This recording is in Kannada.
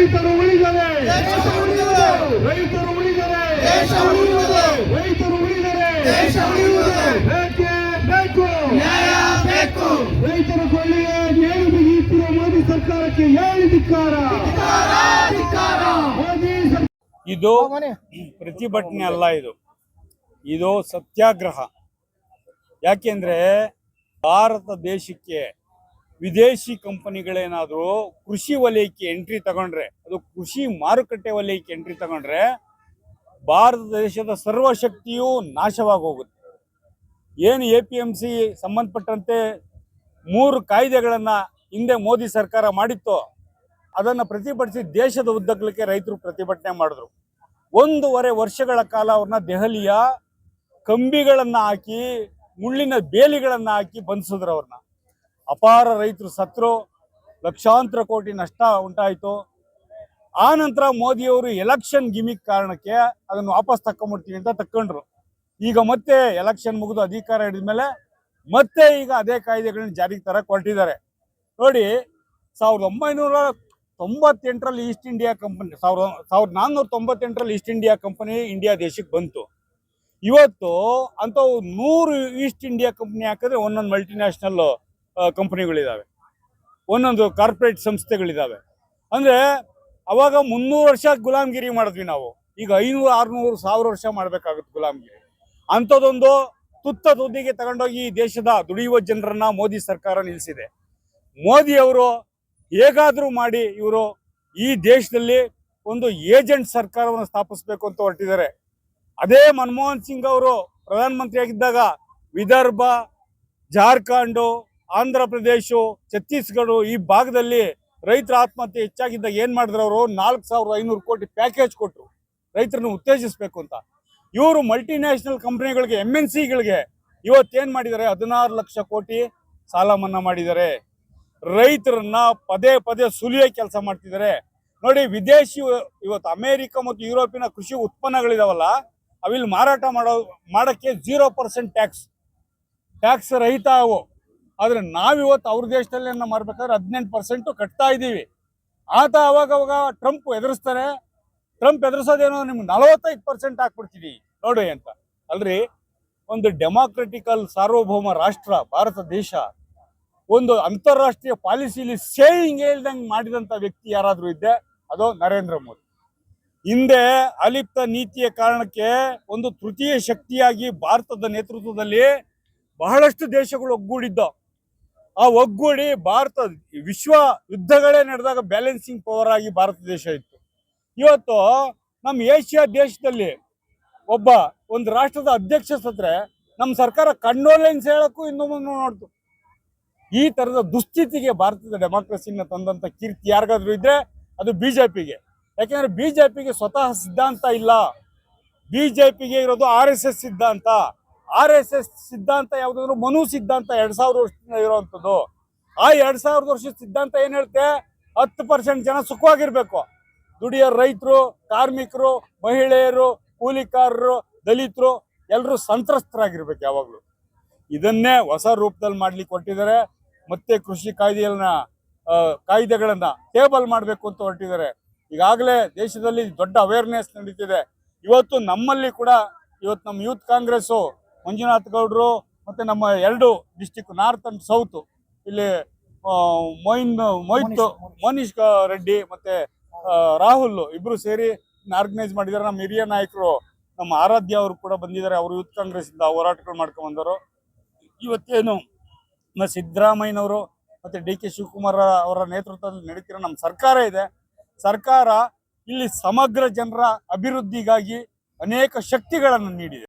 ರೈತರು ಉಳಿದರೆ ರೈತರು ಉಳಿದರೆ ರೈತರು ಉಳಿದರೆ ಬೇಕೇ ಬೇಕು ನ್ಯಾಯ ಬೇಕು. ರೈತರ ಕೊಳ್ಳಿಗೆ ನೇಣು ಬಿಗಿಯುತ್ತಿರುವ ಮೋದಿ ಸರ್ಕಾರಕ್ಕೆ ಹೇಳಿ ಧಿಕ್ಕಾರ. ಇದು ಪ್ರತಿಭಟನೆ ಅಲ್ಲ, ಇದು ಸತ್ಯಾಗ್ರಹ. ಯಾಕೆಂದ್ರೆ ಭಾರತ ದೇಶಕ್ಕೆ ವಿದೇಶಿ ಕಂಪನಿಗಳೇನಾದರೂ ಕೃಷಿ ವಲಯಕ್ಕೆ ಎಂಟ್ರಿ ತಗೊಂಡ್ರೆ, ಅದು ಕೃಷಿ ಮಾರುಕಟ್ಟೆ ವಲಯಕ್ಕೆ ಎಂಟ್ರಿ ತಗೊಂಡ್ರೆ ಭಾರತ ದೇಶದ ಸರ್ವಶಕ್ತಿಯು ನಾಶವಾಗಿ ಹೋಗುತ್ತೆ. ಏನು APMC ಸಂಬಂಧಪಟ್ಟಂತೆ 3 ಕಾಯ್ದೆಗಳನ್ನು ಹಿಂದೆ ಮೋದಿ ಸರ್ಕಾರ ಮಾಡಿತ್ತೋ ಅದನ್ನು ಪ್ರತಿಭಟಿಸಿ ದೇಶದ ಉದ್ದಗಲಕ್ಕೆ ರೈತರು ಪ್ರತಿಭಟನೆ ಮಾಡಿದ್ರು. 1.5 ವರ್ಷಗಳ ಕಾಲ ಅವ್ರನ್ನ ದೆಹಲಿಯ ಕಂಬಿಗಳನ್ನು ಹಾಕಿ, ಮುಳ್ಳಿನ ಬೇಲಿಗಳನ್ನು ಹಾಕಿ ಬಂಧಿಸಿದ್ರು. ಅವ್ರನ್ನ ಅಪಾರ ರೈತರು ಸತ್ರು, ಲಕ್ಷಾಂತರ ಕೋಟಿ ನಷ್ಟ ಉಂಟಾಯಿತು. ಆ ನಂತರ ಮೋದಿಯವರು ಎಲೆಕ್ಷನ್ ಗಿಮಿಕ್ ಕಾರಣಕ್ಕೆ ಅದನ್ನು ವಾಪಸ್ ತಕೊಂಡ್ಬಿಡ್ತೀವಿ ಅಂತ ತಕ್ಕೊಂಡ್ರು. ಈಗ ಮತ್ತೆ ಎಲೆಕ್ಷನ್ ಮುಗಿದು ಅಧಿಕಾರ ಹಿಡಿದ ಮೇಲೆ ಮತ್ತೆ ಈಗ ಅದೇ ಕಾಯ್ದೆಗಳನ್ನ ಜಾರಿಗೆ ತರಕ್ಕೆ ಹೊರಟಿದ್ದಾರೆ. ನೋಡಿ, 1998ರಲ್ಲಿ ಈಸ್ಟ್ ಇಂಡಿಯಾ ಕಂಪನಿ 1498ರಲ್ಲಿ ಈಸ್ಟ್ ಇಂಡಿಯಾ ಕಂಪನಿ ಇಂಡಿಯಾ ದೇಶಕ್ಕೆ ಬಂತು. ಇವತ್ತು ಅಂಥವು 100 ಈಸ್ಟ್ ಇಂಡಿಯಾ ಕಂಪನಿ ಹಾಕಿದ್ರೆ ಒಂದೊಂದು ಮಲ್ಟಿನ್ಯಾಷನಲ್ ಕಂಪನಿಗಳಿದ್ದಾವೆ, ಒಂದೊಂದು ಕಾರ್ಪೊರೇಟ್ ಸಂಸ್ಥೆಗಳಿದ್ದಾವೆ. ಅಂದರೆ ಅವಾಗ 300 ವರ್ಷ ಗುಲಾಮ್ಗಿರಿ ಮಾಡಿದ್ವಿ ನಾವು, ಈಗ 500, 600, 1000 ವರ್ಷ ಮಾಡಬೇಕಾಗುತ್ತೆ ಗುಲಾಮ್ಗಿರಿ. ಅಂಥದ್ದೊಂದು ತುತ್ತ ತುದಿಗೆ ತಗೊಂಡೋಗಿ ಈ ದೇಶದ ದುಡಿಯುವ ಜನರನ್ನ ಮೋದಿ ಸರ್ಕಾರ ನಿಲ್ಲಿಸಿದೆ. ಮೋದಿ ಅವರು ಹೇಗಾದರೂ ಮಾಡಿ ಇವರು ಈ ದೇಶದಲ್ಲಿ ಒಂದು ಏಜೆಂಟ್ ಸರ್ಕಾರವನ್ನು ಸ್ಥಾಪಿಸಬೇಕು ಅಂತ ಹೊರಟಿದ್ದಾರೆ. ಅದೇ ಮನಮೋಹನ್ ಸಿಂಗ್ ಅವರು ಪ್ರಧಾನಮಂತ್ರಿಯಾಗಿದ್ದಾಗ ವಿದರ್ಭ, ಜಾರ್ಖಂಡು, ಆಂಧ್ರ ಪ್ರದೇಶ, ಛತ್ತೀಸ್ಗಢ ಈ ಭಾಗದಲ್ಲಿ ರೈತರ ಆತ್ಮಹತ್ಯೆ ಹೆಚ್ಚಾಗಿದ್ದಾಗ ಏನು ಮಾಡಿದ್ರು, ಅವರು 4500 ಕೋಟಿ ಪ್ಯಾಕೇಜ್ ಕೊಟ್ಟರು ರೈತರನ್ನು ಉತ್ತೇಜಿಸಬೇಕು ಅಂತ. ಇವರು ಮಲ್ಟಿನ್ಯಾಷನಲ್ ಕಂಪ್ನಿಗಳಿಗೆ, MNCಗಳಿಗೆ ಇವತ್ತೇನು ಮಾಡಿದ್ದಾರೆ, 16 ಲಕ್ಷ ಕೋಟಿ ಸಾಲ ಮನ್ನಾ ಮಾಡಿದ್ದಾರೆ. ರೈತರನ್ನ ಪದೇ ಪದೇ ಸುಲಿಯೋ ಕೆಲಸ ಮಾಡ್ತಿದ್ದಾರೆ. ನೋಡಿ, ವಿದೇಶಿ ಇವತ್ತು ಅಮೇರಿಕ ಮತ್ತು ಯುರೋಪಿನ ಕೃಷಿ ಉತ್ಪನ್ನಗಳಿದಾವಲ್ಲ, ಅವಿಲ್ಲಿ ಮಾರಾಟ ಮಾಡೋಕ್ಕೆ 0% ಟ್ಯಾಕ್ಸ್ ರಹಿತ ಅವು. ಆದರೆ ನಾವಿವತ್ತು ಅವ್ರ ದೇಶದಲ್ಲಿ ಮಾರ್ಬೇಕಾದ್ರೆ 18% ಕಟ್ತಾ ಇದ್ದೀವಿ. ಆತ ಅವಾಗ ಟ್ರಂಪ್ ಎದುರಿಸ್ತಾರೆ. ಟ್ರಂಪ್ ಎದುರಿಸೋದೇನೋ ನಿಮ್ಗೆ 45% ಹಾಕ್ಬಿಡ್ತೀವಿ ನೋಡಿ ಅಂತ. ಅಲ್ರಿ, ಒಂದು ಡೆಮಾಕ್ರೆಟಿಕಲ್ ಸಾರ್ವಭೌಮ ರಾಷ್ಟ್ರ ಭಾರತ ದೇಶ, ಒಂದು ಅಂತಾರಾಷ್ಟ್ರೀಯ ಪಾಲಿಸಿಲಿ ಸೇಯಿಂಗ್ ಹೇಳ್ದಂಗೆ ಮಾಡಿದಂಥ ವ್ಯಕ್ತಿ ಯಾರಾದರೂ ಇದ್ದೆ ಅದು ನರೇಂದ್ರ ಮೋದಿ. ಹಿಂದೆ ಅಲಿಪ್ತ ನೀತಿಯ ಕಾರಣಕ್ಕೆ ಒಂದು ತೃತೀಯ ಶಕ್ತಿಯಾಗಿ ಭಾರತದ ನೇತೃತ್ವದಲ್ಲಿ ಬಹಳಷ್ಟು ದೇಶಗಳು ಒಗ್ಗೂಡಿದ್ದ. ಆ ಒಗ್ಗೂಡಿ ಭಾರತ ವಿಶ್ವ ಯುದ್ಧಗಳೇ ನಡೆದಾಗ ಬ್ಯಾಲೆನ್ಸಿಂಗ್ ಪವರ್ ಆಗಿ ಭಾರತ ದೇಶ ಇತ್ತು. ಇವತ್ತು ನಮ್ಮ ಏಷ್ಯಾ ದೇಶದಲ್ಲಿ ಒಂದು ರಾಷ್ಟ್ರದ ಅಧ್ಯಕ್ಷ ಸತ್ರೆ ನಮ್ಮ ಸರ್ಕಾರ ಕಂಡೋಲೆನ್ಸ್ ಹೇಳಕ್ಕೂ ಇನ್ನು ಮುಂದೆ ನೋಡ್ತು. ಈ ಥರದ ದುಸ್ಥಿತಿಗೆ ಭಾರತದ ಡೆಮಾಕ್ರಸಿನ ತಂದಂಥ ಕೀರ್ತಿ ಯಾರಿಗಾದ್ರೂ ಇದ್ರೆ ಅದು BJPಗೆ. ಯಾಕೆಂದರೆ BJPಗೆ ಸ್ವತಃ ಸಿದ್ಧಾಂತ ಇಲ್ಲ. BJPಗೆ ಇರೋದು RSS ಸಿದ್ಧಾಂತ. RSS ಸಿದ್ಧಾಂತ ಯಾವುದಾದ್ರು ಮನು ಸಿದ್ಧಾಂತ 2000 ವರ್ಷದಿಂದ ಇರೋವಂಥದ್ದು. ಆ 2000 ವರ್ಷದ ಸಿದ್ಧಾಂತ ಏನು ಹೇಳುತ್ತೆ, 10% ಜನ ಸುಖವಾಗಿರ್ಬೇಕು. ದುಡಿಯೋ ರೈತರು, ಕಾರ್ಮಿಕರು, ಮಹಿಳೆಯರು, ಕೂಲಿಕಾರರು, ದಲಿತರು ಎಲ್ಲರೂ ಸಂತ್ರಸ್ತರಾಗಿರ್ಬೇಕು ಯಾವಾಗಲೂ. ಇದನ್ನೇ ಹೊಸ ರೂಪದಲ್ಲಿ ಮಾಡ್ಲಿಕ್ಕೆ ಹೊರಟಿದ್ದಾರೆ. ಮತ್ತೆ ಕೃಷಿ ಕಾಯ್ದೆಗಳನ್ನ ಟೇಬಲ್ ಮಾಡಬೇಕು ಅಂತ ಹೊರಟಿದ್ದಾರೆ. ಈಗಾಗಲೇ ದೇಶದಲ್ಲಿ ದೊಡ್ಡ ಅವೇರ್ನೆಸ್ ನಡೀತಿದೆ. ಇವತ್ತು ನಮ್ಮಲ್ಲಿ ಕೂಡ ಇವತ್ತು ನಮ್ಮ ಯೂತ್ ಕಾಂಗ್ರೆಸ್ಸು ಮಂಜುನಾಥ್ ಗೌಡರು ಮತ್ತು ನಮ್ಮ 2 ಡಿಸ್ಟಿಕ್ ನಾರ್ತ್ ಆ್ಯಂಡ್ ಸೌತ್, ಇಲ್ಲಿ ಮೋನೀಶ್ ರೆಡ್ಡಿ ಮತ್ತು ರಾಹುಲ್ ಇಬ್ಬರು ಸೇರಿ ಆರ್ಗನೈಸ್ ಮಾಡಿದ್ದಾರೆ. ನಮ್ಮ ಹಿರಿಯ ನಾಯಕರು ನಮ್ಮ ಆರಾಧ್ಯ ಅವರು ಕೂಡ ಬಂದಿದ್ದಾರೆ. ಅವರು ಯೂತ್ ಕಾಂಗ್ರೆಸ್ಸಿಂದ ಹೋರಾಟಗಳು ಮಾಡ್ಕೊಂಡ್ಬಂದವರು. ಇವತ್ತೇನು ಸಿದ್ದರಾಮಯ್ಯನವರು ಮತ್ತು DK ಶಿವಕುಮಾರ್ ಅವರ ನೇತೃತ್ವದಲ್ಲಿ ನಡೀತಿರೋ ನಮ್ಮ ಸರ್ಕಾರ ಇದೆ. ಸರ್ಕಾರ ಇಲ್ಲಿ ಸಮಗ್ರ ಜನರ ಅಭಿವೃದ್ಧಿಗಾಗಿ ಅನೇಕ ಶಕ್ತಿಗಳನ್ನು ನೀಡಿದೆ.